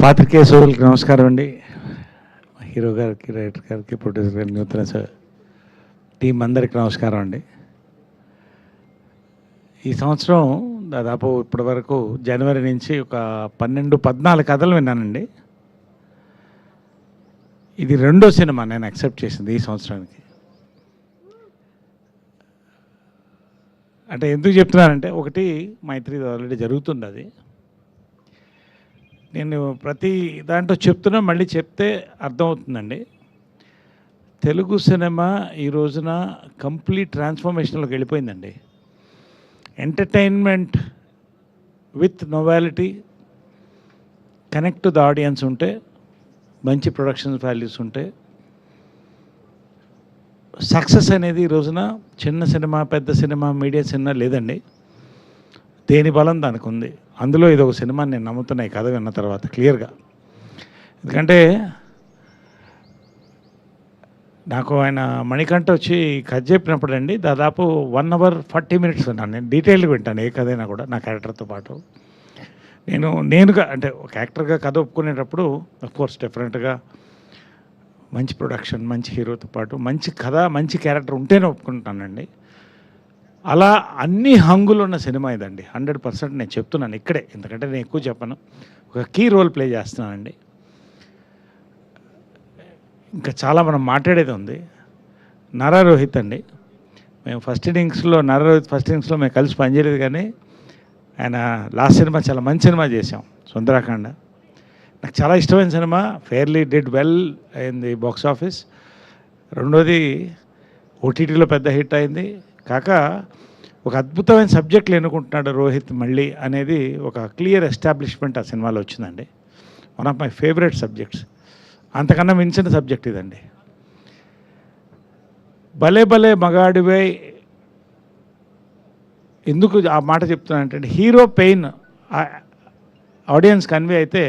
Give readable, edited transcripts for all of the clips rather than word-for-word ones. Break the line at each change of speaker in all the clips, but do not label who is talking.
పాత్రికేయ సోదరులకి నమస్కారం అండి. హీరో గారికి, రైటర్ గారికి, ప్రొడ్యూసర్ గారికి, నూతన టీం అందరికి నమస్కారం అండి. ఈ సంవత్సరం దాదాపు ఇప్పటి వరకు జనవరి నుంచి ఒక 12-14 కథలు విన్నానండి. ఇది రెండో సినిమా నేను యాక్సెప్ట్ చేసింది ఈ సంవత్సరానికి. అంటే ఎందుకు చెప్తున్నానంటే, ఒకటి మైత్రి ఆల్రెడీ జరుగుతుంది. అది నేను ప్రతి దాంట్లో చెప్తున్నా, మళ్ళీ చెప్తే అర్థమవుతుందండి. తెలుగు సినిమా ఈ రోజున కంప్లీట్ ట్రాన్స్ఫర్మేషన్లోకి వెళ్ళిపోయిందండి. Entertainment with novelty, connect to the audience ఉంటే, మంచి ప్రొడక్షన్ వాల్యూస్ ఉంటే, సక్సెస్ అనేది ఈ రోజున చిన్న సినిమా, పెద్ద సినిమా, మీడియా సినిమా లేదండి. దేని బలం దానికి ఉంది. అందులో ఇది ఒక సినిమా నేను నమ్ముతున్నా ఈ కథ విన్న తర్వాత క్లియర్గా. ఎందుకంటే నాకు ఆయన మణికంఠ వచ్చి కథ చెప్పినప్పుడు అండి, దాదాపు 1 hour 40 minutes విన్నాను. నేను డీటెయిల్గా వింటాను ఏ కథైనా కూడా, నా క్యారెక్టర్తో పాటు. నేనుగా అంటే ఒక యాక్టర్గా కథ ఒప్పుకునేటప్పుడు అఫ్కోర్స్ డెఫినెట్గా మంచి ప్రొడక్షన్, మంచి హీరోతో పాటు మంచి కథ, మంచి క్యారెక్టర్ ఉంటేనే ఒప్పుకుంటానండి. అలా అన్ని హంగులు ఉన్న సినిమా ఇదండి. 100% నేను చెప్తున్నాను ఇక్కడే, ఎందుకంటే నేను ఎక్కువ చెప్పను. ఒక కీ రోల్ ప్లే చేస్తున్నానండి. ఇంకా చాలా మనం మాట్లాడేది ఉంది. నారా రోహిత్ అండి, మేము ఫస్ట్ ఇన్నింగ్స్లో మేము కలిసి పనిచేయలేదు, కానీ ఆయన లాస్ట్ సినిమా చాలా మంచి సినిమా చేసాం, సుందరాఖండ. నాకు చాలా ఇష్టమైన cinema. Fairly did well in the box office. రెండోది ఓటీటీలో పెద్ద హిట్ అయింది. కాక ఒక అద్భుతమైన సబ్జెక్టులు ఎన్నుకుంటున్నాడు రోహిత్ మళ్ళీ అనేది ఒక క్లియర్ ఎస్టాబ్లిష్మెంట్ ఆ సినిమాలో వచ్చిందండి. One of my favourite subjects. అంతకన్నా మించిన సబ్జెక్ట్ ఇదండి. భలే భలే మగాడివై ఎందుకు ఆ మాట చెప్తున్నానంటే, హీరో పెయిన్ ఆడియన్స్ కన్వే అయితే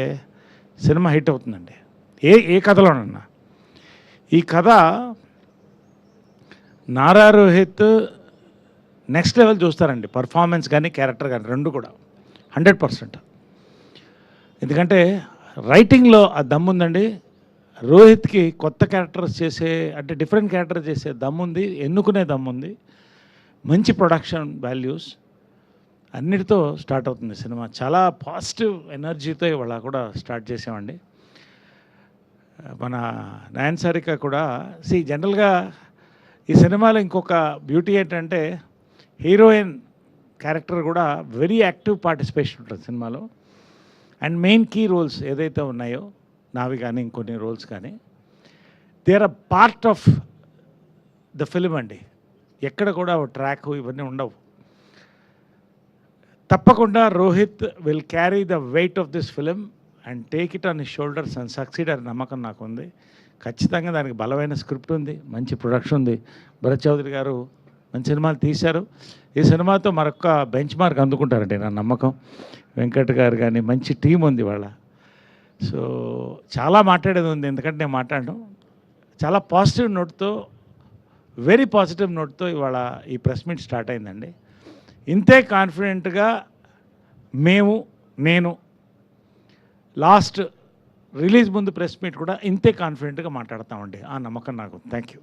సినిమా హిట్ అవుతుందండి. ఏ కథలోనన్నా. ఈ కథ నారా రోహిత్ నెక్స్ట్ లెవెల్ చూస్తారండి. పర్ఫార్మెన్స్ కానీ, క్యారెక్టర్ కానీ, రెండు కూడా 100%. ఎందుకంటే రైటింగ్లో ఆ దమ్ముందండి. రోహిత్కి కొత్త క్యారెక్టర్స్ చేసే, అంటే డిఫరెంట్ క్యారెక్టర్ చేసే దమ్ముంది, ఎన్నుకునే దమ్ముంది, మంచి ప్రొడక్షన్ వాల్యూస్ అన్నిటితో స్టార్ట్ అవుతుంది సినిమా. చాలా పాజిటివ్ ఎనర్జీతో ఇవాళ కూడా స్టార్ట్ చేసామండి. మన నయన్ సారిక కూడా జనరల్గా ఈ సినిమాలో ఇంకొక బ్యూటీ ఏంటంటే, హీరోయిన్ క్యారెక్టర్ కూడా వెరీ యాక్టివ్ పార్టిసిపేషన్ ఉంటుంది సినిమాలో. అండ్ మెయిన్ కీ రోల్స్ ఏదైతే ఉన్నాయో, నావి కానీ ఇంకొన్ని రోల్స్ కానీ, they are a part of the film అండి. ఎక్కడ కూడా ట్రాక్ ఇవన్నీ ఉండవు. తప్పకుండా Rohit will carry the weight of this film and take it on his shoulders and succeed అనే నమ్మకం నాకు ఉంది. ఖచ్చితంగా దానికి బలమైన స్క్రిప్ట్ ఉంది, మంచి ప్రొడక్షన్ ఉంది. భరత్ చౌదరి గారు మంచి సినిమాలు తీశారు. ఈ సినిమాతో మరొక బెంచ్ మార్క్ అందుకుంటారండి నా నమ్మకం. వెంకట్ గారు కానీ మంచి టీం ఉంది వాళ్ళ. సో చాలా మాట్లాడేది ఉంది, ఎందుకంటే నేను మాట్లాడడం చాలా పాజిటివ్ నోట్తో, వెరీ పాజిటివ్ నోట్తో ఇవాళ ఈ ప్రెస్ మీట్ స్టార్ట్ అయిందండి. ఇంతే కాన్ఫిడెంట్గా నేను లాస్ట్ రిలీజ్ ముందు ప్రెస్ మీట్ కూడా ఇంతే కాన్ఫిడెంట్గా మాట్లాడతామండి. ఆ నమ్మకం నాకు. Thank you.